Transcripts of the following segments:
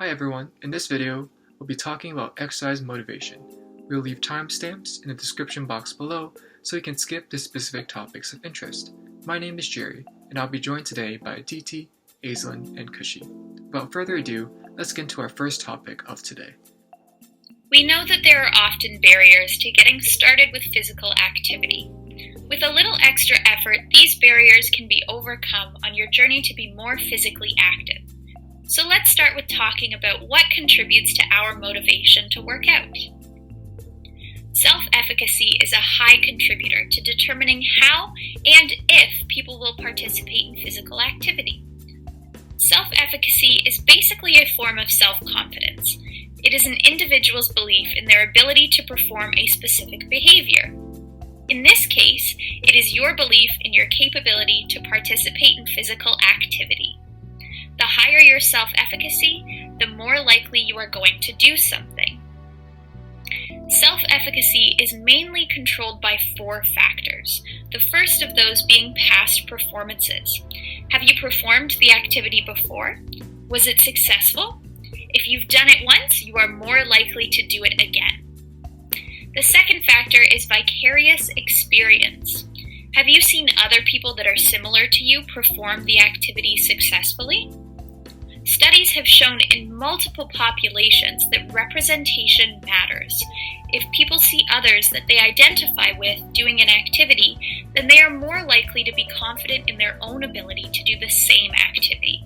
Hi everyone, in this video, we'll be talking about exercise motivation. We'll leave timestamps in the description box below so you can skip the specific topics of interest. My name is Jerry, and I'll be joined today by Aditi, Aislinn, and Kushi. Without further ado, let's get into our first topic of today. We know that there are often barriers to getting started with physical activity. With a little extra effort, these barriers can be overcome on your journey to be more physically active. So let's start with talking about what contributes to our motivation to work out. Self-efficacy is a high contributor to determining how and if people will participate in physical activity. Self-efficacy is basically a form of self-confidence. It is an individual's belief in their ability to perform a specific behavior. In this case, it is your belief in your capability to participate in physical activity. The higher your self-efficacy, the more likely you are going to do something. Self-efficacy is mainly controlled by 4 factors, the first of those being past performances. Have you performed the activity before? Was it successful? If you've done it once, you are more likely to do it again. The second factor is vicarious experience. Have you seen other people that are similar to you perform the activity successfully? Studies have shown in multiple populations that representation matters. If people see others that they identify with doing an activity, then they are more likely to be confident in their own ability to do the same activity.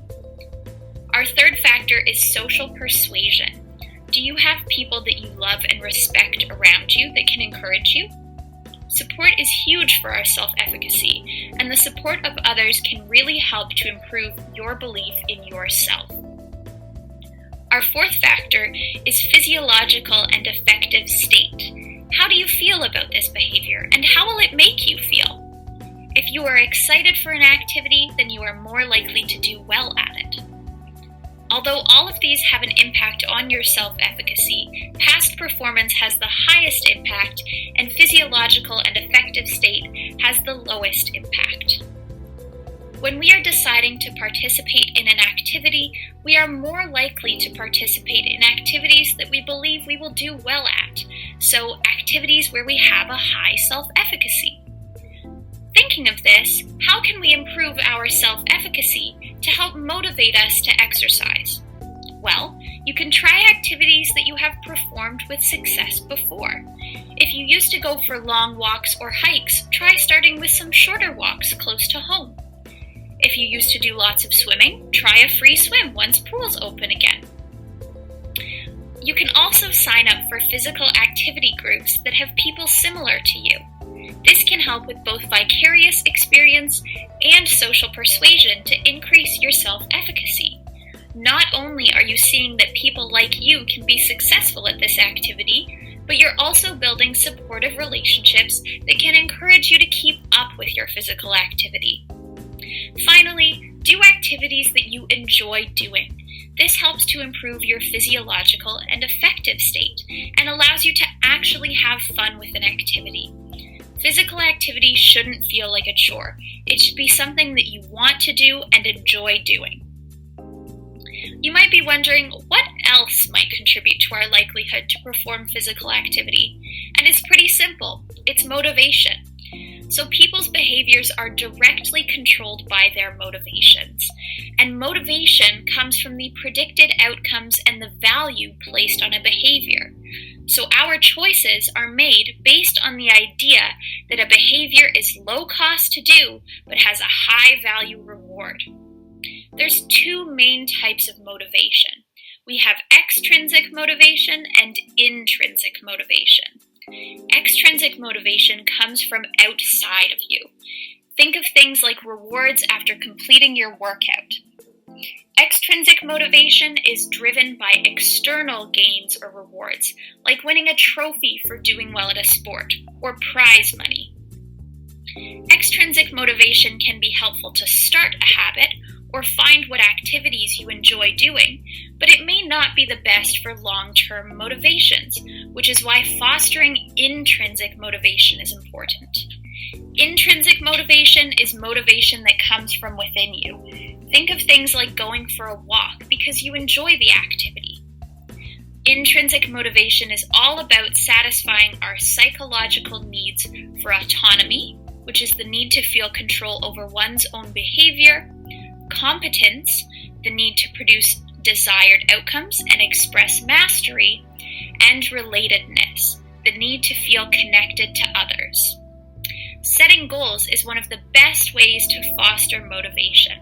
Our third factor is social persuasion. Do you have people that you love and respect around you that can encourage you? Support is huge for our self-efficacy, and the support of others can really help to improve your belief in yourself. Our fourth factor is physiological and affective state. How do you feel about this behavior, and how will it make you feel? If you are excited for an activity, then you are more likely to do well at it. Although all of these have an impact on your self-efficacy, past performance has the highest impact and physiological and affective state has the lowest impact. When we are deciding to participate in an activity, we are more likely to participate in activities that we believe we will do well at, so activities where we have a high self-efficacy. Thinking of this, how can we improve our self-efficacy to help motivate us to exercise? Well, you can try activities that you have performed with success before. If you used to go for long walks or hikes, try starting with some shorter walks close to home. If you used to do lots of swimming, try a free swim once pools open again. You can also sign up for physical activity groups that have people similar to you. This can help with both vicarious experience and social persuasion to increase your self-efficacy. Not only are you seeing that people like you can be successful at this activity, but you're also building supportive relationships that can encourage you to keep up with your physical activity. Finally, do activities that you enjoy doing. This helps to improve your physiological and affective state and allows you to actually have fun with an activity. Physical activity shouldn't feel like a chore. It should be something that you want to do and enjoy doing. You might be wondering what else might contribute to our likelihood to perform physical activity. And it's pretty simple. It's motivation. So people's behaviors are directly controlled by their motivations. And motivation comes from the predicted outcomes and the value placed on a behavior. So our choices are made based on the idea that a behavior is low cost to do, but has a high value reward. There's 2 main types of motivation. We have extrinsic motivation and intrinsic motivation. Extrinsic motivation comes from outside of you. Think of things like rewards after completing your workout. Extrinsic motivation is driven by external gains or rewards, like winning a trophy for doing well at a sport, or prize money. Extrinsic motivation can be helpful to start a habit or find what activities you enjoy doing, but it may not be the best for long-term motivations, which is why fostering intrinsic motivation is important. Intrinsic motivation is motivation that comes from within you. Think of things like going for a walk because you enjoy the activity. Intrinsic motivation is all about satisfying our psychological needs for autonomy, which is the need to feel control over one's own behavior, competence, the need to produce desired outcomes and express mastery, and relatedness, the need to feel connected to others. Setting goals is one of the best ways to foster motivation.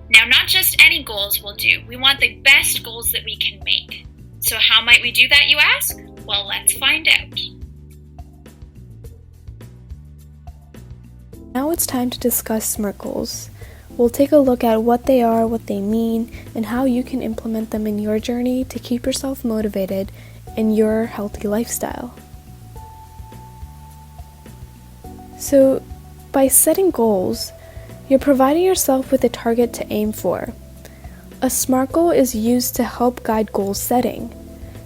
Now, not just any goals will do. We want the best goals that we can make. So how might we do that, you ask? Well, let's find out. Now it's time to discuss SMART goals. We'll take a look at what they are, what they mean, and how you can implement them in your journey to keep yourself motivated in your healthy lifestyle. So, by setting goals, you're providing yourself with a target to aim for. A SMART goal is used to help guide goal setting.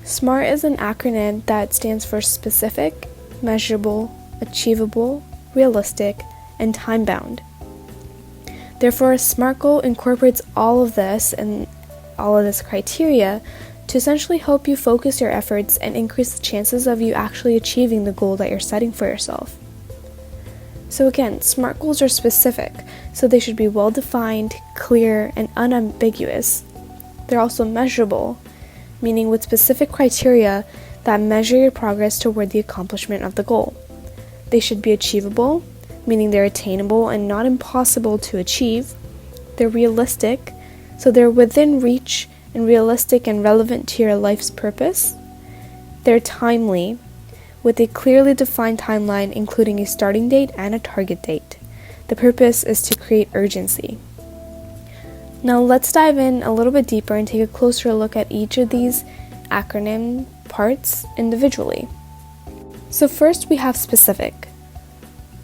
SMART is an acronym that stands for specific, measurable, achievable, realistic, and time-bound. Therefore, a SMART goal incorporates all of this and all of this criteria to essentially help you focus your efforts and increase the chances of you actually achieving the goal that you're setting for yourself. So again, SMART goals are specific, so they should be well-defined, clear, and unambiguous. They're also measurable, meaning with specific criteria that measure your progress toward the accomplishment of the goal. They should be achievable, meaning they're attainable and not impossible to achieve. They're realistic, so they're within reach and realistic and relevant to your life's purpose. They're timely, with a clearly defined timeline including a starting date and a target date. The purpose is to create urgency. Now let's dive in a little bit deeper and take a closer look at each of these acronym parts individually. So first we have specific,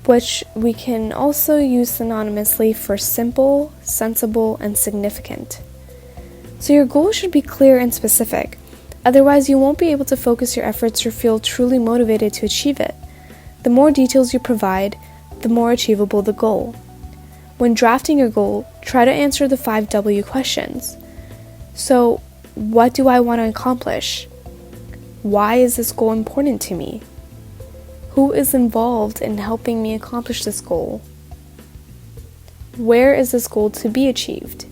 which we can also use synonymously for simple, sensible, and significant. So your goal should be clear and specific. Otherwise, you won't be able to focus your efforts or feel truly motivated to achieve it. The more details you provide, the more achievable the goal. When drafting your goal, try to answer the 5 W questions. So, what do I want to accomplish? Why is this goal important to me? Who is involved in helping me accomplish this goal? Where is this goal to be achieved?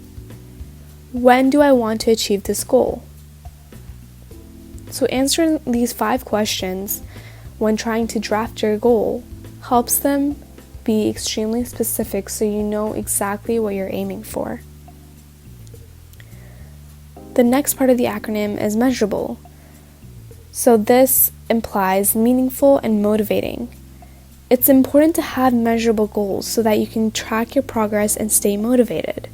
When do I want to achieve this goal? So answering these 5 questions when trying to draft your goal helps them be extremely specific so you know exactly what you're aiming for. The next part of the acronym is measurable. So this implies meaningful and motivating. It's important to have measurable goals so that you can track your progress and stay motivated.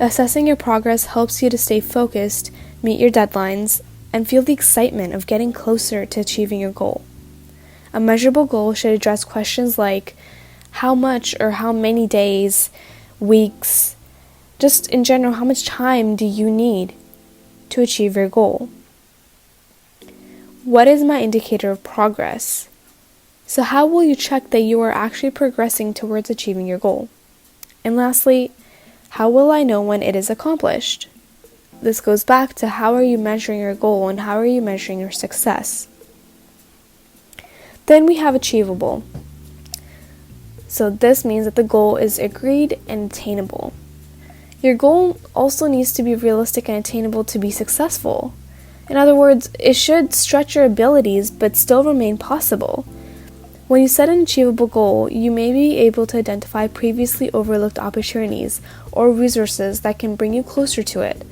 Assessing your progress helps you to stay focused, meet your deadlines, and feel the excitement of getting closer to achieving your goal. A measurable goal should address questions like how much or how many days, weeks, just in general, how much time do you need to achieve your goal? What is my indicator of progress? So how will you check that you are actually progressing towards achieving your goal? And lastly, how will I know when it is accomplished? This goes back to how are you measuring your goal and how are you measuring your success? Then we have achievable. So this means that the goal is agreed and attainable. Your goal also needs to be realistic and attainable to be successful. In other words, it should stretch your abilities but still remain possible. When you set an achievable goal, you may be able to identify previously overlooked opportunities or resources that can bring you closer to it.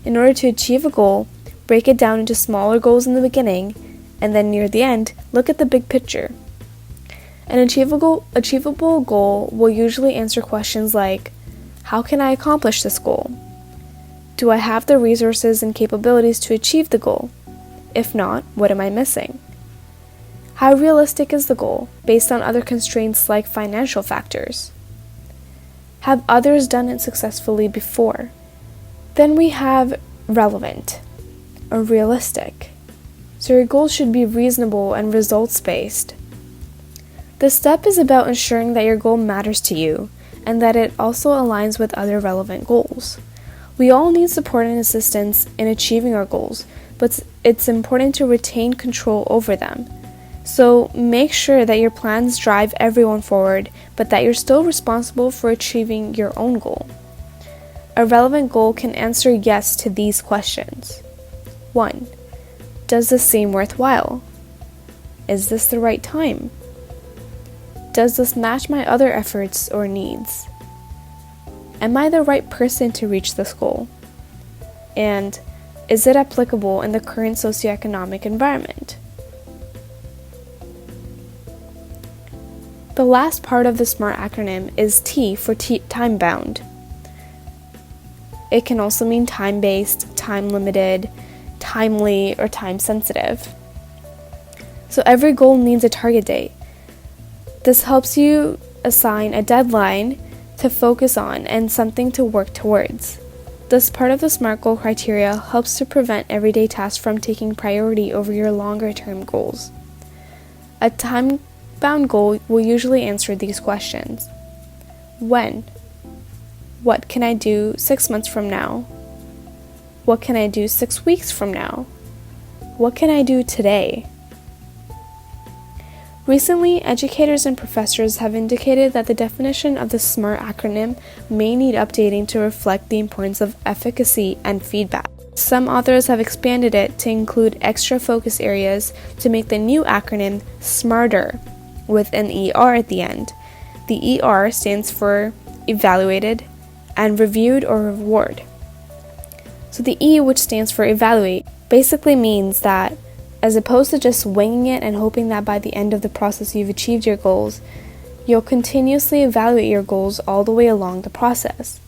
In order to achieve a goal, break it down into smaller goals in the beginning, and then near the end, look at the big picture. An achievable goal will usually answer questions like, how can I accomplish this goal? Do I have the resources and capabilities to achieve the goal? If not, what am I missing? How realistic is the goal based on other constraints like financial factors? Have others done it successfully before? Then we have relevant or realistic. So your goals should be reasonable and results-based. This step is about ensuring that your goal matters to you and that it also aligns with other relevant goals. We all need support and assistance in achieving our goals, but it's important to retain control over them. So make sure that your plans drive everyone forward, but that you're still responsible for achieving your own goal. A relevant goal can answer yes to these questions. 1. Does this seem worthwhile? Is this the right time? Does this match my other efforts or needs? Am I the right person to reach this goal? And is it applicable in the current socioeconomic environment? The last part of the SMART acronym is T for time-bound. It can also mean time-based, time-limited, timely, or time-sensitive. So every goal needs a target date. This helps you assign a deadline to focus on and something to work towards. This part of the SMART goal criteria helps to prevent everyday tasks from taking priority over your longer-term goals. A time-bound goal will usually answer these questions. When? What can I do 6 months from now? What can I do 6 weeks from now? What can I do today? Recently, educators and professors have indicated that the definition of the SMART acronym may need updating to reflect the importance of efficacy and feedback. Some authors have expanded it to include extra focus areas to make the new acronym SMARTer, with an ER at the end. The ER stands for evaluated and reviewed or reward. So the E, which stands for evaluate, basically means that as opposed to just winging it and hoping that by the end of the process you've achieved your goals, you'll continuously evaluate your goals all the way along the process.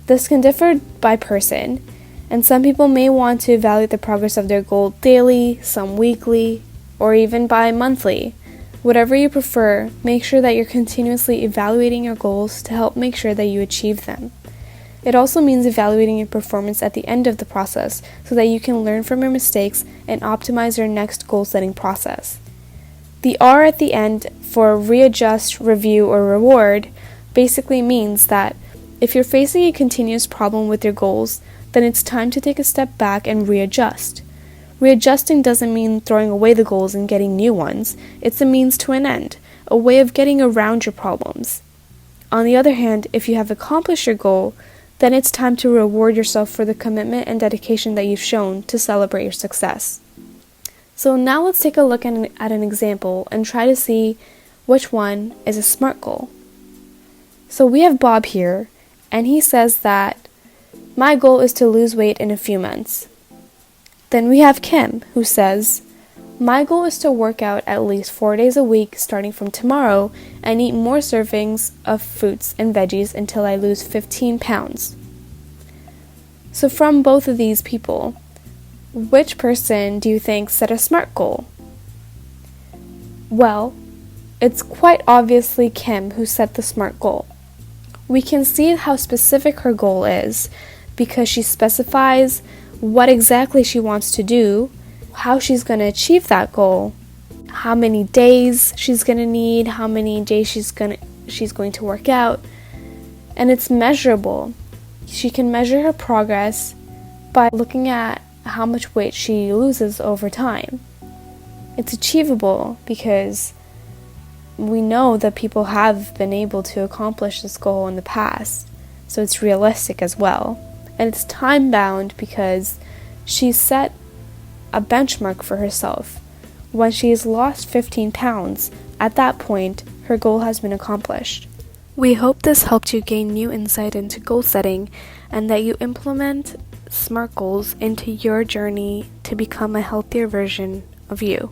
This can differ by person, and some people may want to evaluate the progress of their goal daily, some weekly, or even bi-monthly. Whatever you prefer, make sure that you're continuously evaluating your goals to help make sure that you achieve them. It also means evaluating your performance at the end of the process so that you can learn from your mistakes and optimize your next goal-setting process. The R at the end for readjust, review, or reward basically means that if you're facing a continuous problem with your goals, then it's time to take a step back and readjust. Readjusting doesn't mean throwing away the goals and getting new ones. It's a means to an end, a way of getting around your problems. On the other hand, if you have accomplished your goal, then it's time to reward yourself for the commitment and dedication that you've shown to celebrate your success. So now let's take a look at an example and try to see which one is a SMART goal. So we have Bob here, and he says that my goal is to lose weight in a few months. Then we have Kim, who says, my goal is to work out at least 4 days a week starting from tomorrow and eat more servings of fruits and veggies until I lose 15 pounds. So from both of these people, which person do you think set a SMART goal? Well, it's quite obviously Kim who set the SMART goal. We can see how specific her goal is because she specifies what exactly she wants to do, how she's going to achieve that goal, how many days she's going to need, how many days she's going to work out, and it's measurable. She can measure her progress by looking at how much weight she loses over time. It's achievable because we know that people have been able to accomplish this goal in the past, so it's realistic as well. And it's time-bound because she set a benchmark for herself. When she has lost 15 pounds, at that point, her goal has been accomplished. We hope this helped you gain new insight into goal setting and that you implement SMART goals into your journey to become a healthier version of you.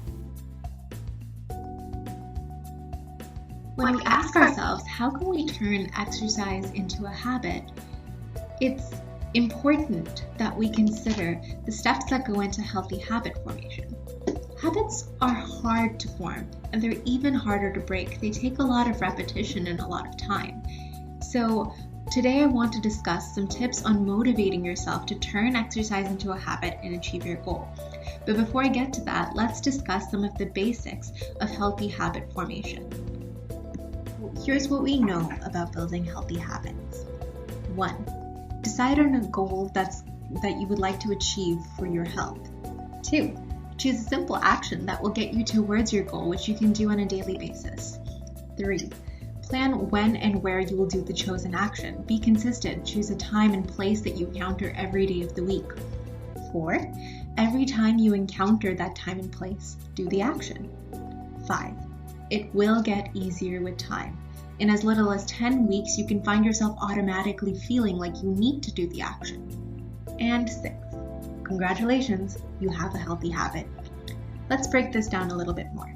When we ask ourselves, how can we turn exercise into a habit? It's important that we consider the steps that go into healthy habit formation. Habits are hard to form, and they're even harder to break. They take a lot of repetition and a lot of time. So today I want to discuss some tips on motivating yourself to turn exercise into a habit and achieve your goal. But before I get to that, let's discuss some of the basics of healthy habit formation. Here's what we know about building healthy habits. 1. Decide on a goal that you would like to achieve for your health. 2. Choose a simple action that will get you towards your goal, which you can do on a daily basis. 3. Plan when and where you will do the chosen action. Be consistent. Choose a time and place that you encounter every day of the week. 4. Every time you encounter that time and place, do the action. 5. It will get easier with time. In as little as 10 weeks, you can find yourself automatically feeling like you need to do the action. And 6. Congratulations, you have a healthy habit. Let's break this down a little bit more.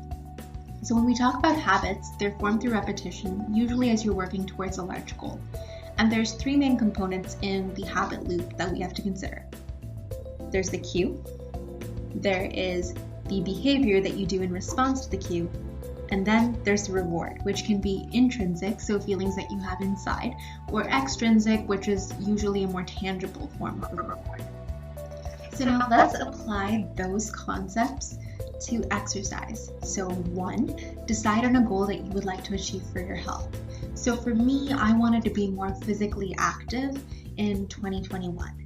So when we talk about habits, they're formed through repetition, usually as you're working towards a large goal. And there's 3 main components in the habit loop that we have to consider. There's the cue, there is the behavior that you do in response to the cue, and then there's the reward, which can be intrinsic, so feelings that you have inside, or extrinsic, which is usually a more tangible form of a reward. So now let's apply those concepts to exercise. So 1, decide on a goal that you would like to achieve for your health. So for me, I wanted to be more physically active in 2021.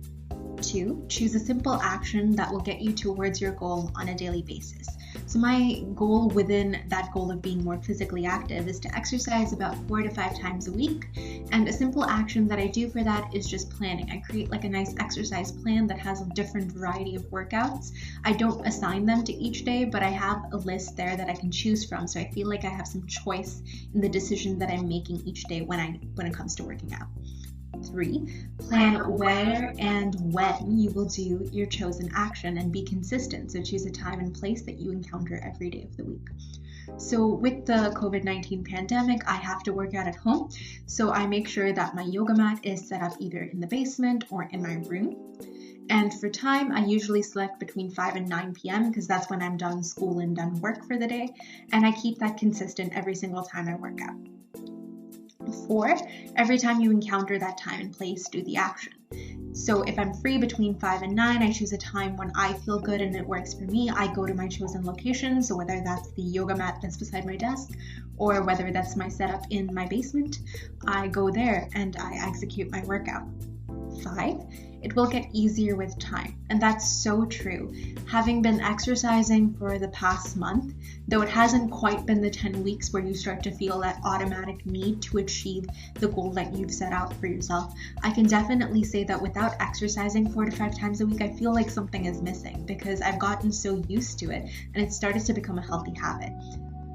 2, choose a simple action that will get you towards your goal on a daily basis. So my goal within that goal of being more physically active is to exercise about 4 to 5 times a week. And a simple action that I do for that is just planning. I create like a nice exercise plan that has a different variety of workouts. I don't assign them to each day, but I have a list there that I can choose from. So I feel like I have some choice in the decision that I'm making each day when it comes to working out. 3, plan where and when you will do your chosen action and be consistent. So choose a time and place that you encounter every day of the week. So with the COVID-19 pandemic, I have to work out at home. So I make sure that my yoga mat is set up either in the basement or in my room. And for time, I usually select between 5 and 9 p.m. because that's when I'm done school and done work for the day. And I keep that consistent every single time I work out. 4, every time you encounter that time and place, do the action. So if I'm free between 5 and 9, I choose a time when I feel good and it works for me. I go to my chosen location, so whether that's the yoga mat that's beside my desk or whether that's my setup in my basement, I go there and I execute my workout. 5, it will get easier with time. And that's so true. Having been exercising for the past month, though it hasn't quite been the 10 weeks where you start to feel that automatic need to achieve the goal that you've set out for yourself, I can definitely say that without exercising 4 to 5 times a week, I feel like something is missing because I've gotten so used to it and it started to become a healthy habit.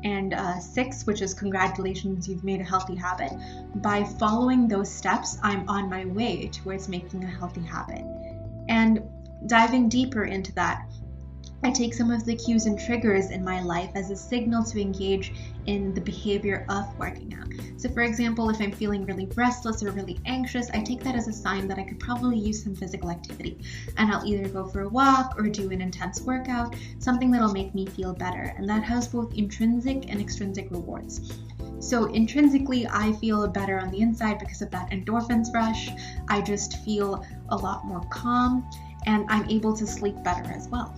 And 6, which is congratulations, you've made a healthy habit. By following those steps, I'm on my way towards making a healthy habit. And diving deeper into that, I take some of the cues and triggers in my life as a signal to engage in the behavior of working out. So for example, if I'm feeling really restless or really anxious, I take that as a sign that I could probably use some physical activity. And I'll either go for a walk or do an intense workout, something that'll make me feel better. And that has both intrinsic and extrinsic rewards. So intrinsically, I feel better on the inside because of that endorphins rush. I just feel a lot more calm and I'm able to sleep better as well.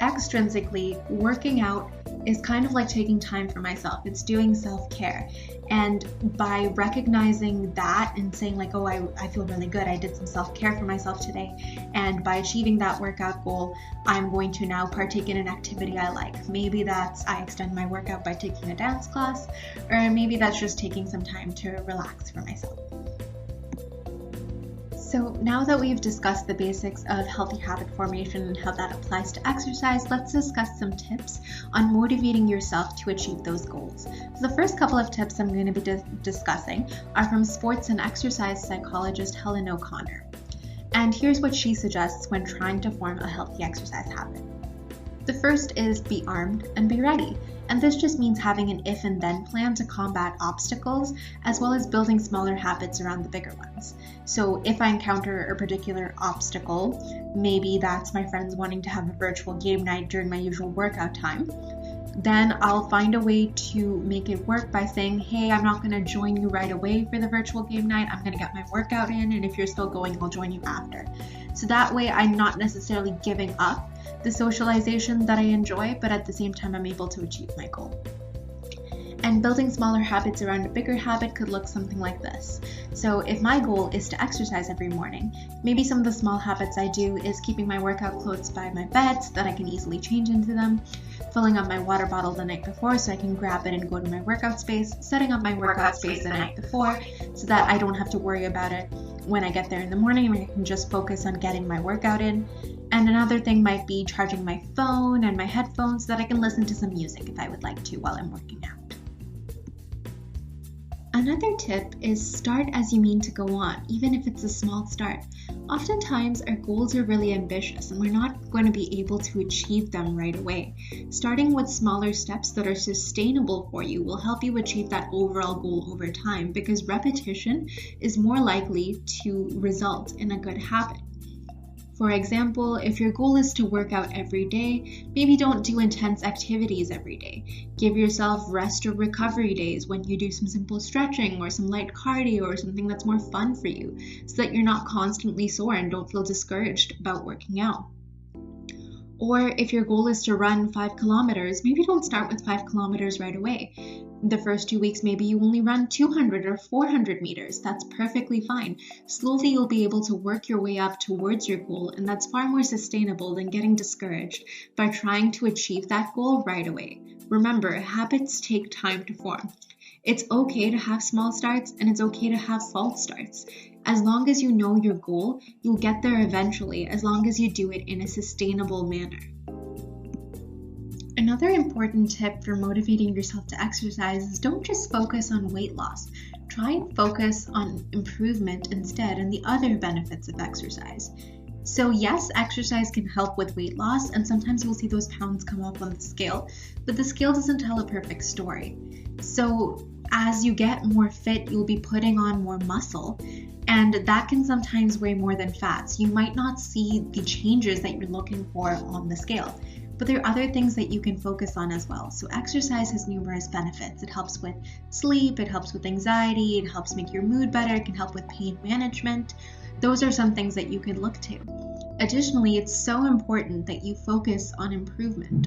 Extrinsically, working out is kind of like taking time for myself. It's doing self-care. And by recognizing that and saying like, oh, I feel really good, I did some self-care for myself today. And by achieving that workout goal, I'm going to now partake in an activity I like. Maybe that's I extend my workout by taking a dance class, or maybe that's just taking some time to relax for myself. So now that we've discussed the basics of healthy habit formation and how that applies to exercise, let's discuss some tips on motivating yourself to achieve those goals. So the first couple of tips I'm going to be discussing are from sports and exercise psychologist Helen O'Connor. And here's what she suggests when trying to form a healthy exercise habit. The first is be armed and be ready. And this just means having an if and then plan to combat obstacles, as well as building smaller habits around the bigger ones. So if I encounter a particular obstacle, maybe that's my friends wanting to have a virtual game night during my usual workout time, then I'll find a way to make it work by saying, hey, I'm not going to join you right away for the virtual game night. I'm going to get my workout in, and if you're still going, I'll join you after. So that way I'm not necessarily giving up the socialization that I enjoy, but at the same time I'm able to achieve my goal. And building smaller habits around a bigger habit could look something like this. So if my goal is to exercise every morning, maybe some of the small habits I do is keeping my workout clothes by my bed so that I can easily change into them, filling up my water bottle the night before so I can grab it and go to my workout space, setting up my workout space the night before so that I don't have to worry about it when I get there in the morning and I can just focus on getting my workout in. And another thing might be charging my phone and my headphones so that I can listen to some music if I would like to while I'm working out. Another tip is start as you mean to go on, even if it's a small start. Oftentimes, our goals are really ambitious and we're not going to be able to achieve them right away. Starting with smaller steps that are sustainable for you will help you achieve that overall goal over time because repetition is more likely to result in a good habit. For example, if your goal is to work out every day, maybe don't do intense activities every day. Give yourself rest or recovery days when you do some simple stretching or some light cardio or something that's more fun for you so that you're not constantly sore and don't feel discouraged about working out. Or if your goal is to run 5 kilometers, maybe don't start with 5 kilometers right away. The first 2 weeks, maybe you only run 200 or 400 meters. That's perfectly fine. Slowly, you'll be able to work your way up towards your goal, and that's far more sustainable than getting discouraged by trying to achieve that goal right away. Remember, habits take time to form. It's okay to have small starts, and it's okay to have false starts. As long as you know your goal, you'll get there eventually, as long as you do it in a sustainable manner. Another important tip for motivating yourself to exercise is don't just focus on weight loss. Try and focus on improvement instead and the other benefits of exercise. So yes, exercise can help with weight loss, and sometimes you'll see those pounds come up on the scale, but the scale doesn't tell a perfect story. So as you get more fit, you'll be putting on more muscle, and that can sometimes weigh more than fat. So you might not see the changes that you're looking for on the scale. But there are other things that you can focus on as well. So exercise has numerous benefits. It helps with sleep, it helps with anxiety, it helps make your mood better, it can help with pain management. Those are some things that you can look to. Additionally, it's so important that you focus on improvement.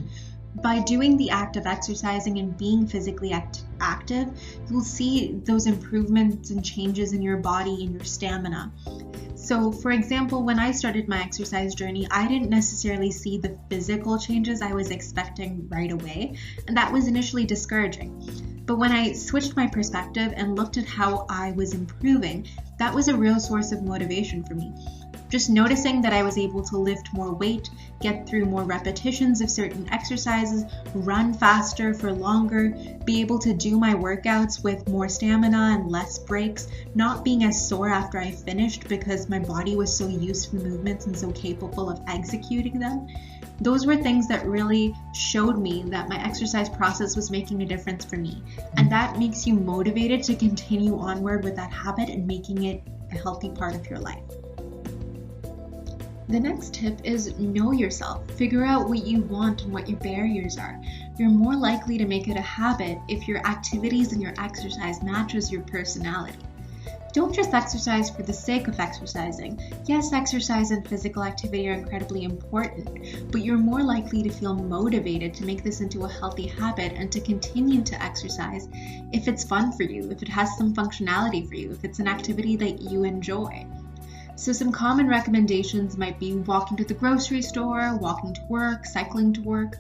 By doing the act of exercising and being physically active, you'll see those improvements and changes in your body and your stamina. So, for example, when I started my exercise journey, I didn't necessarily see the physical changes I was expecting right away, and that was initially discouraging. But when I switched my perspective and looked at how I was improving, that was a real source of motivation for me. Just noticing that I was able to lift more weight, get through more repetitions of certain exercises, run faster for longer, be able to do my workouts with more stamina and less breaks, not being as sore after I finished because my body was so used to the movements and so capable of executing them. Those were things that really showed me that my exercise process was making a difference for me. And that makes you motivated to continue onward with that habit and making it a healthy part of your life. The next tip is know yourself. Figure out what you want and what your barriers are. You're more likely to make it a habit if your activities and your exercise matches your personality. Don't just exercise for the sake of exercising. Yes, exercise and physical activity are incredibly important, but you're more likely to feel motivated to make this into a healthy habit and to continue to exercise if it's fun for you, if it has some functionality for you, if it's an activity that you enjoy. So some common recommendations might be walking to the grocery store, walking to work, cycling to work.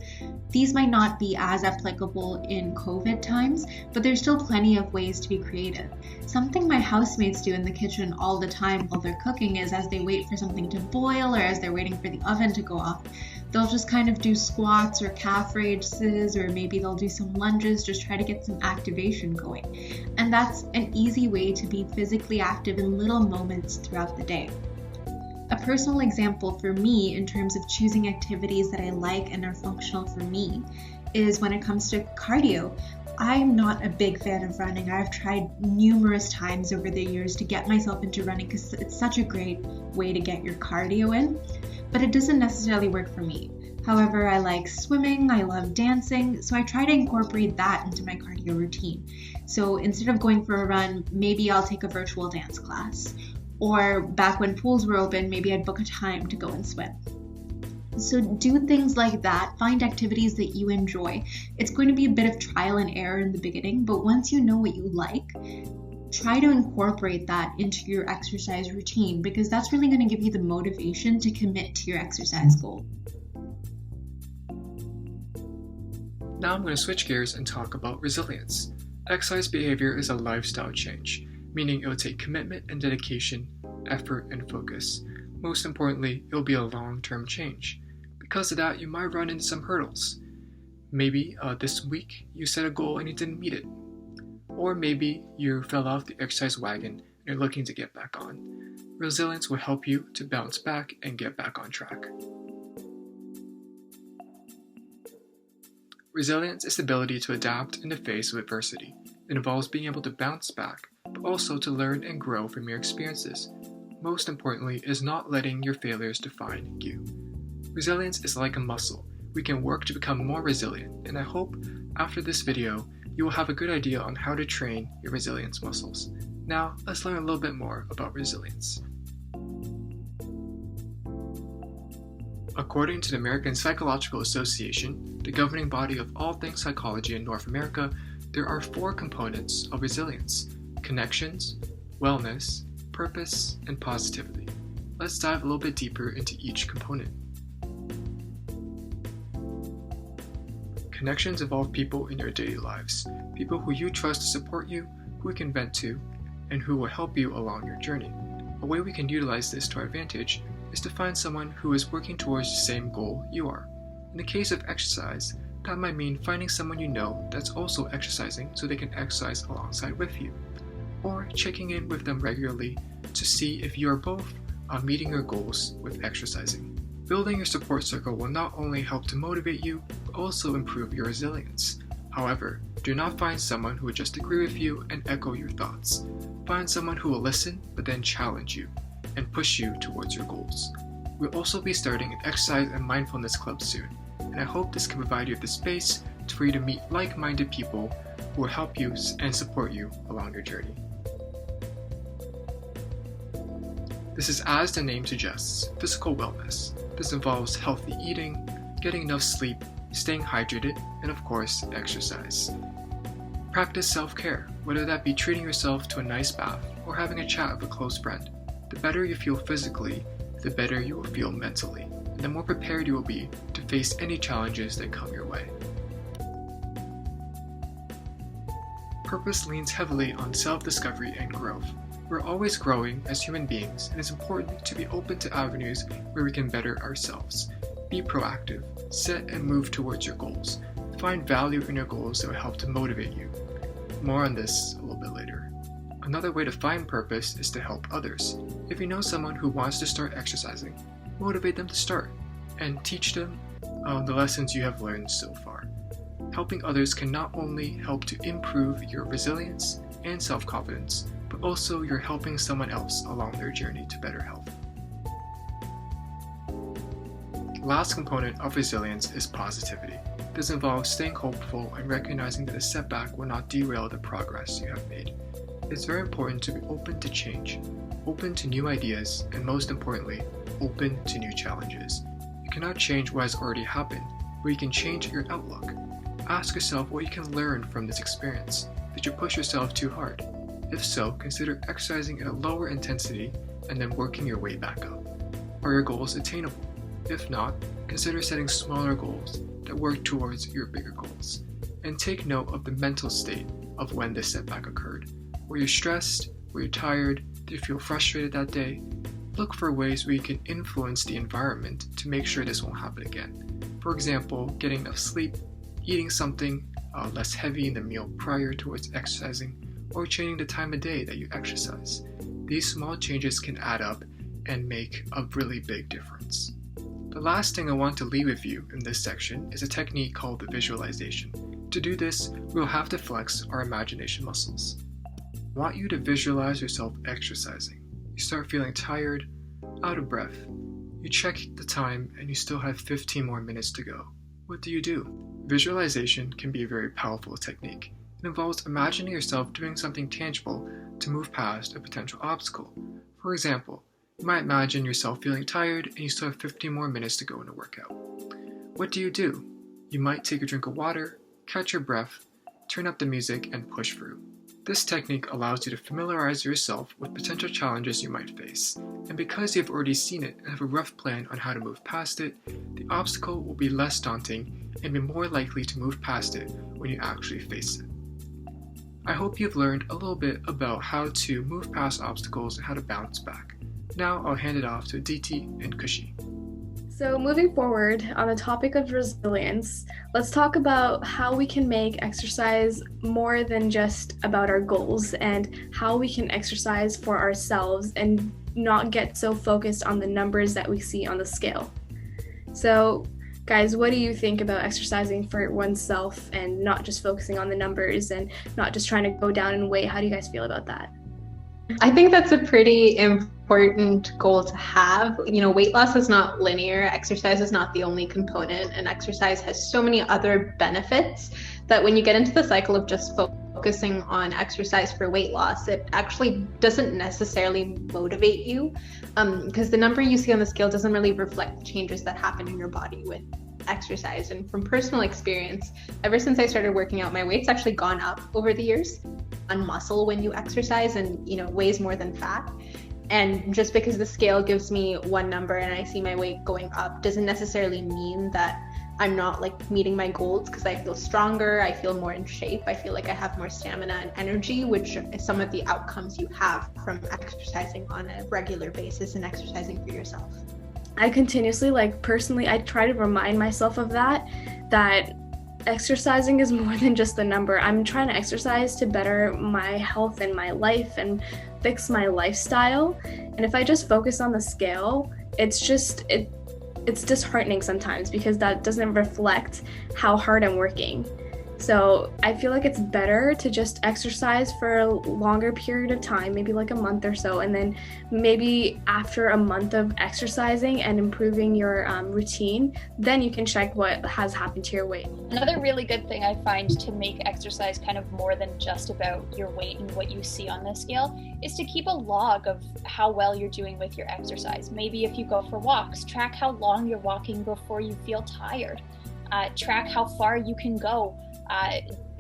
These might not be as applicable in COVID times, but there's still plenty of ways to be creative. Something my housemates do in the kitchen all the time while they're cooking is as they wait for something to boil or as they're waiting for the oven to go off, they'll just kind of do squats or calf raises, or maybe they'll do some lunges, just try to get some activation going. And that's an easy way to be physically active in little moments throughout the day. A personal example for me in terms of choosing activities that I like and are functional for me is when it comes to cardio. I'm not a big fan of running. I've tried numerous times over the years to get myself into running because it's such a great way to get your cardio in, but it doesn't necessarily work for me. However, I like swimming, I love dancing, so I try to incorporate that into my cardio routine. So instead of going for a run, maybe I'll take a virtual dance class. Or back when pools were open, maybe I'd book a time to go and swim. So do things like that. Find activities that you enjoy. It's going to be a bit of trial and error in the beginning, but once you know what you like, try to incorporate that into your exercise routine, because that's really going to give you the motivation to commit to your exercise goal. Now I'm going to switch gears and talk about resilience. Exercise behavior is a lifestyle change, meaning it will take commitment and dedication, effort and focus. Most importantly, it will be a long-term change. Because of that, you might run into some hurdles. Maybe this week you set a goal and you didn't meet it. Or maybe you fell off the exercise wagon and you're looking to get back on. Resilience will help you to bounce back and get back on track. Resilience is the ability to adapt in the face of adversity. It involves being able to bounce back, but also to learn and grow from your experiences. Most importantly is not letting your failures define you. Resilience is like a muscle. We can work to become more resilient, and I hope after this video you will have a good idea on how to train your resilience muscles. Now let's learn a little bit more about resilience. According to the American Psychological Association, the governing body of all things psychology in North America, there are 4 components of resilience: connections, wellness, purpose, and positivity. Let's dive a little bit deeper into each component. Connections involve people in your daily lives, people who you trust to support you, who you can vent to, and who will help you along your journey. A way we can utilize this to our advantage is to find someone who is working towards the same goal you are. In the case of exercise, that might mean finding someone you know that's also exercising so they can exercise alongside with you, or checking in with them regularly to see if you are both meeting your goals with exercising. Building your support circle will not only help to motivate you, but also improve your resilience. However, do not find someone who will just agree with you and echo your thoughts. Find someone who will listen, but then challenge you and push you towards your goals. We'll also be starting an exercise and mindfulness club soon, and I hope this can provide you with the space for you to meet like-minded people who will help you and support you along your journey. This is, as the name suggests, physical wellness. This involves healthy eating, getting enough sleep, staying hydrated, and of course, exercise. Practice self-care, whether that be treating yourself to a nice bath or having a chat with a close friend. The better you feel physically, the better you will feel mentally, and the more prepared you will be to face any challenges that come your way. Purpose leans heavily on self-discovery and growth. We're always growing as human beings, and it's important to be open to avenues where we can better ourselves. Be proactive, set and move towards your goals. Find value in your goals that will help to motivate you. More on this a little bit later. Another way to find purpose is to help others. If you know someone who wants to start exercising, motivate them to start and teach them the lessons you have learned so far. Helping others can not only help to improve your resilience and self-confidence, but also you're helping someone else along their journey to better health. The last component of resilience is positivity. This involves staying hopeful and recognizing that a setback will not derail the progress you have made. It's very important to be open to change, open to new ideas, and most importantly, open to new challenges. You cannot change what has already happened, but you can change your outlook. Ask yourself what you can learn from this experience. Did you push yourself too hard? If so, consider exercising at a lower intensity and then working your way back up. Are your goals attainable? If not, consider setting smaller goals that work towards your bigger goals. And take note of the mental state of when this setback occurred. Were you stressed? Were you tired? Did you feel frustrated that day? Look for ways where you can influence the environment to make sure this won't happen again. For example, getting enough sleep, eating something less heavy in the meal prior towards exercising, or changing the time of day that you exercise. These small changes can add up and make a really big difference. The last thing I want to leave with you in this section is a technique called the visualization. To do this, we'll have to flex our imagination muscles. I want you to visualize yourself exercising. You start feeling tired, out of breath. You check the time and you still have 15 more minutes to go. What do? Visualization can be a very powerful technique. It involves imagining yourself doing something tangible to move past a potential obstacle. For example, You might imagine yourself feeling tired and you still have 15 more minutes to go in a workout. What do? You might take a drink of water, catch your breath, turn up the music, and push through. This technique allows you to familiarize yourself with potential challenges you might face, and because you've already seen it and have a rough plan on how to move past it, the obstacle will be less daunting and be more likely to move past it when you actually face it. I hope you've learned a little bit about how to move past obstacles and how to bounce back. Now I'll hand it off to Aditi and Kushi. So moving forward on the topic of resilience, let's talk about how we can make exercise more than just about our goals and how we can exercise for ourselves and not get so focused on the numbers that we see on the scale. So guys, what do you think about exercising for oneself and not just focusing on the numbers and not just trying to go down in weight? How do you guys feel about that? I think that's a pretty important goal to have. Weight loss is not linear. Exercise is not the only component, and exercise has so many other benefits that when you get into the cycle of just focusing on exercise for weight loss, it actually doesn't necessarily motivate you, because the number you see on the scale doesn't really reflect the changes that happen in your body with exercise. And from personal experience, ever since I started working out, my weight's actually gone up over the years. On muscle when you exercise and weighs more than fat. And just because the scale gives me one number and I see my weight going up doesn't necessarily mean that I'm not meeting my goals, because I feel stronger, I feel more in shape, I feel like I have more stamina and energy, which is some of the outcomes you have from exercising on a regular basis and exercising for yourself. I continuously, personally, I try to remind myself of that exercising is more than just the number. I'm trying to exercise to better my health and my life and fix my lifestyle. And if I just focus on the scale, it's disheartening sometimes because that doesn't reflect how hard I'm working. So I feel like it's better to just exercise for a longer period of time, maybe a month or so, and then maybe after a month of exercising and improving your routine, then you can check what has happened to your weight. Another really good thing I find to make exercise kind of more than just about your weight and what you see on the scale is to keep a log of how well you're doing with your exercise. Maybe if you go for walks, track how long you're walking before you feel tired. Track how far you can go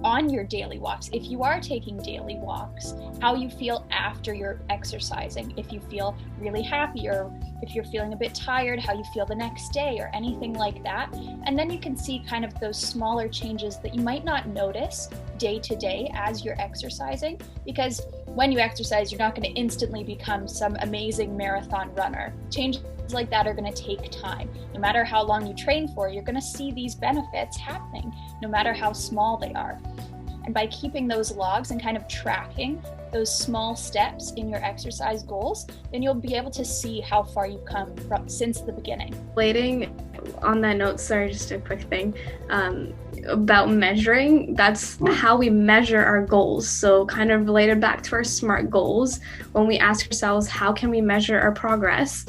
on your daily walks. If you are taking daily walks, how you feel after you're exercising. If you feel really happy, or if you're feeling a bit tired, how you feel the next day, or anything like that. And then you can see kind of those smaller changes that you might not notice day to day as you're exercising, because when you exercise, you're not going to instantly become some amazing marathon runner. Changes like that are going to take time. No matter how long you train for, you're going to see these benefits happening, no matter how small they are. And by keeping those logs and kind of tracking those small steps in your exercise goals, then you'll be able to see how far you've come since the beginning. Relating on that note, sorry, just a quick thing about measuring. That's how we measure our goals. So kind of related back to our SMART goals, when we ask ourselves, how can we measure our progress?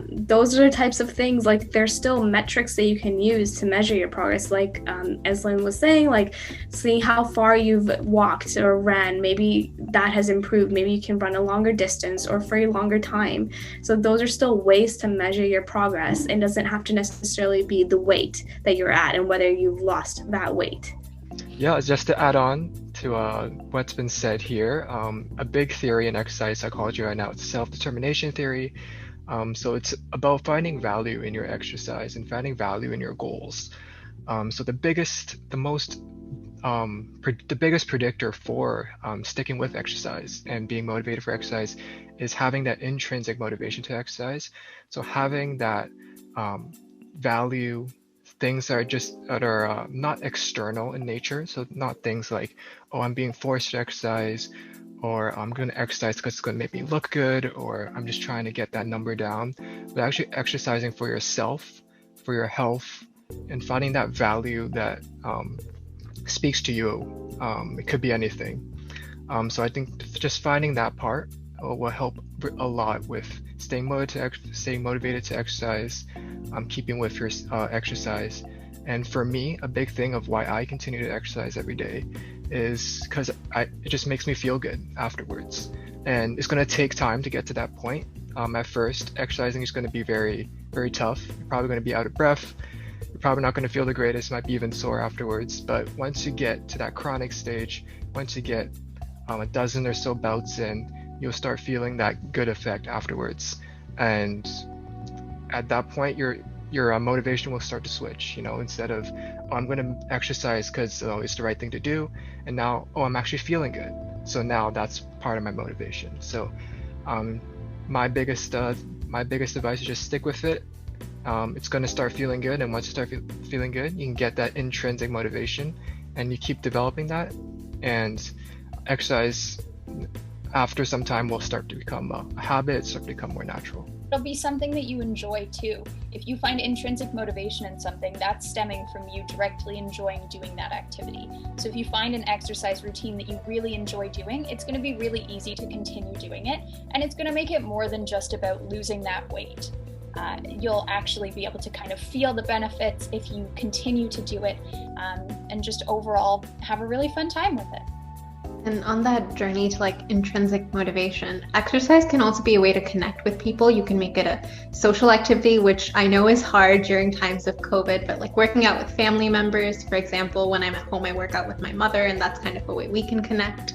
Those are the types of things, there's still metrics that you can use to measure your progress, as Lynn was saying, seeing how far you've walked or ran. Maybe that has improved. Maybe you can run a longer distance or for a longer time. So those are still ways to measure your progress, and doesn't have to necessarily be the weight that you're at and whether you've lost that weight. Yeah, just to add on to what's been said here, a big theory in exercise psychology right now is self-determination theory. So it's about finding value in your exercise and finding value in your goals. So the biggest predictor for sticking with exercise and being motivated for exercise is having that intrinsic motivation to exercise. So having that value, things that are not external in nature. So not things like, oh, I'm being forced to exercise, or I'm going to exercise because it's going to make me look good, or I'm just trying to get that number down. But actually exercising for yourself, for your health, and finding that value that speaks to you. It could be anything. So I think just finding that part will help a lot with staying motivated to exercise, keeping with your exercise. And for me, a big thing of why I continue to exercise every day is because it just makes me feel good afterwards. And it's going to take time to get to that point, At first, exercising is going to be very, very tough. You're probably going to be out of breath. You're probably not going to feel the greatest, might be even sore afterwards. But once you get to that chronic stage, once you get a dozen or so bouts in, you'll start feeling that good effect afterwards. And at that point, your motivation will start to switch. Instead of, oh, I'm going to exercise because it's the right thing to do, and now, oh, I'm actually feeling good. So now that's part of my motivation. So my biggest advice is just stick with it. It's going to start feeling good, and once you start feeling good, you can get that intrinsic motivation, and you keep developing that, and exercise after some time will start to become a habit, start to become more natural. It'll be something that you enjoy too. If you find intrinsic motivation in something, that's stemming from you directly enjoying doing that activity. So if you find an exercise routine that you really enjoy doing, it's going to be really easy to continue doing it, and it's going to make it more than just about losing that weight. You'll actually be able to kind of feel the benefits if you continue to do it, and just overall have a really fun time with it. And on that journey to intrinsic motivation, exercise can also be a way to connect with people. You can make it a social activity, which I know is hard during times of COVID, but working out with family members, for example, when I'm at home, I work out with my mother, and that's kind of a way we can connect.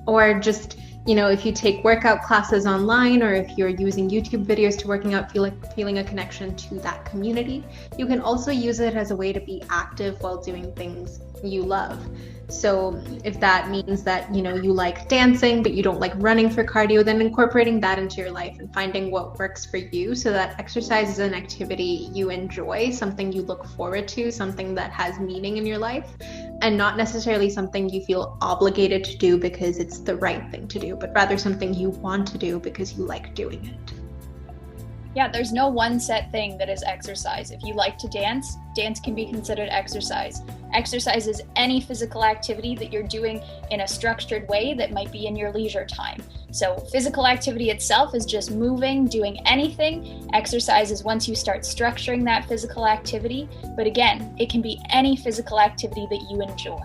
Or just, if you take workout classes online, or if you're using YouTube videos to working out, feeling a connection to that community. You can also use it as a way to be active while doing things you love. So if that means that, you like dancing, but you don't like running for cardio, then incorporating that into your life and finding what works for you, so that exercise is an activity you enjoy, something you look forward to, something that has meaning in your life, and not necessarily something you feel obligated to do because it's the right thing to do, but rather something you want to do because you like doing it. Yeah, there's no one set thing that is exercise. If you like to dance, dance can be considered exercise. Exercise is any physical activity that you're doing in a structured way that might be in your leisure time. So physical activity itself is just moving, doing anything. Exercise is once you start structuring that physical activity. But again, it can be any physical activity that you enjoy.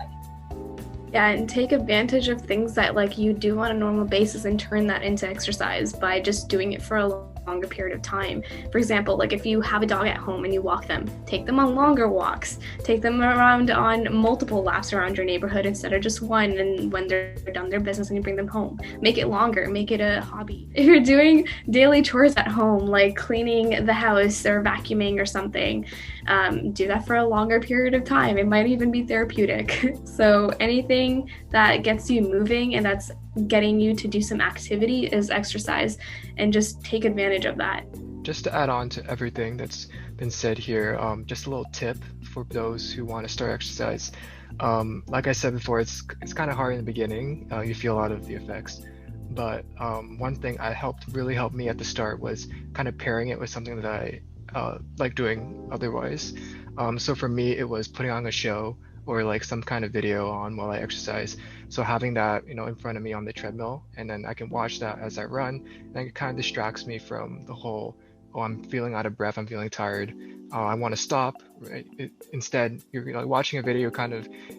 Yeah, and take advantage of things that you do on a normal basis and turn that into exercise by just doing it for a longer period of time. For example, if you have a dog at home and you walk them, take them on longer walks, take them around on multiple laps around your neighborhood instead of just one, and when they're done their business and you bring them home, make it longer, make it a hobby. If you're doing daily chores at home, like cleaning the house or vacuuming or something, do that for a longer period of time. It might even be therapeutic. So anything that gets you moving and that's getting you to do some activity is exercise, and just take advantage of that. Just to add on to everything that's been said here, just a little tip for those who want to start exercise. Like I said before, it's kind of hard in the beginning. You feel a lot of the effects, but one thing really helped me at the start was kind of pairing it with something that I like doing otherwise. So for me, it was putting on a show or some kind of video on while I exercise. So having that, in front of me on the treadmill, and then I can watch that as I run, and it kind of distracts me from the whole, oh, I'm feeling out of breath, I'm feeling tired, I want to stop, right? Instead, you're watching a video,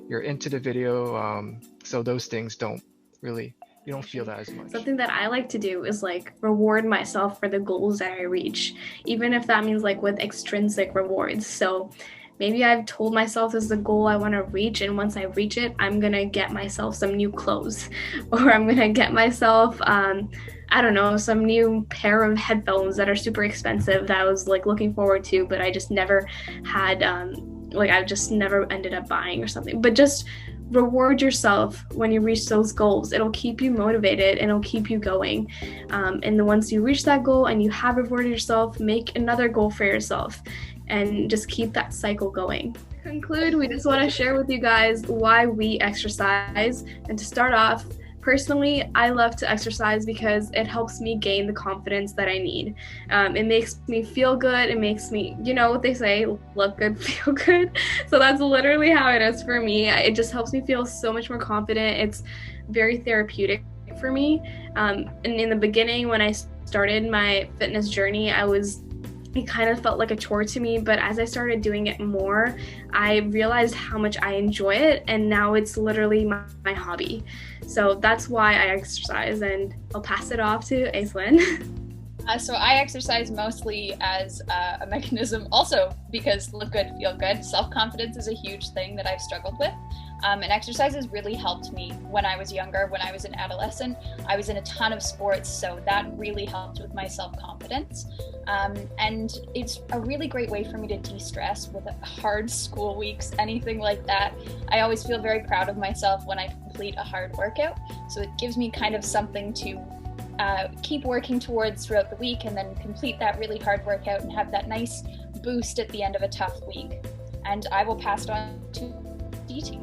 you're into the video, so those things you don't feel that as much. Something that I like to do is reward myself for the goals that I reach, even if that means with extrinsic rewards. So maybe I've told myself this is a goal I want to reach, and once I reach it, I'm going to get myself some new clothes, or I'm going to get myself, some new pair of headphones that are super expensive that I was looking forward to, but I just never had, I just never ended up buying or something. But just reward yourself when you reach those goals. It'll keep you motivated and it'll keep you going. And then once you reach that goal and you have rewarded yourself, make another goal for yourself and just keep that cycle going. To conclude, we just want to share with you guys why we exercise. And to start off, personally, I love to exercise because it helps me gain the confidence that I need. It makes me feel good. It makes me, what they say, look good, feel good. So that's literally how it is for me. It just helps me feel so much more confident. It's very therapeutic for me. And in the beginning, when I started my fitness journey, it kind of felt like a chore to me, but as I started doing it more, I realized how much I enjoy it, and now it's literally my hobby. So that's why I exercise, and I'll pass it off to Aislinn. So I exercise mostly as a mechanism, also because look good, feel good. Self-confidence is a huge thing that I've struggled with. And exercise has really helped me when I was younger, when I was an adolescent. I was in a ton of sports, so that really helped with my self-confidence. And it's a really great way for me to de-stress with hard school weeks, anything like that. I always feel very proud of myself when I complete a hard workout. So it gives me kind of something to keep working towards throughout the week, and then complete that really hard workout and have that nice boost at the end of a tough week. And I will pass it on to DT.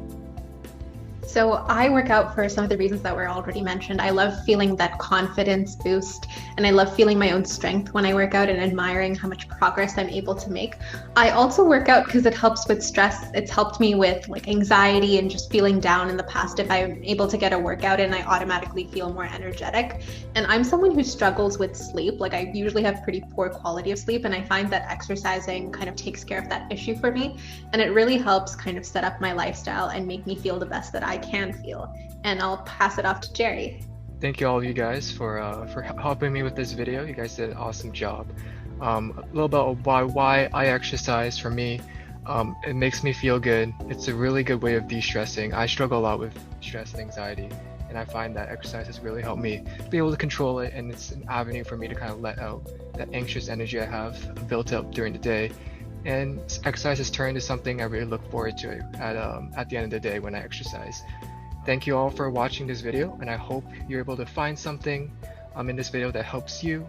So I work out for some of the reasons that were already mentioned. I love feeling that confidence boost, and I love feeling my own strength when I work out and admiring how much progress I'm able to make. I also work out because it helps with stress. It's helped me with like anxiety and just feeling down in the past. If I'm able to get a workout in, I automatically feel more energetic. And I'm someone who struggles with sleep. Like I usually have pretty poor quality of sleep, and I find that exercising kind of takes care of that issue for me. And it really helps kind of set up my lifestyle and make me feel the best that I can feel. And I'll pass it off to Jerry. Thank you all of you guys for helping me with this video. You guys did an awesome job. A little about why I exercise. For me, it makes me feel good. It's a really good way of de-stressing. I struggle a lot with stress and anxiety, and I find that exercise has really helped me be able to control it, and it's an avenue for me to kind of let out that anxious energy I have built up during the day. And exercise has turned into something I really look forward to at the end of the day when I exercise. Thank you all for watching this video, and I hope you're able to find something in this video that helps you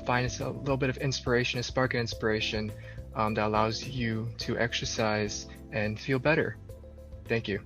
find a little bit of inspiration, a spark of inspiration that allows you to exercise and feel better. Thank you.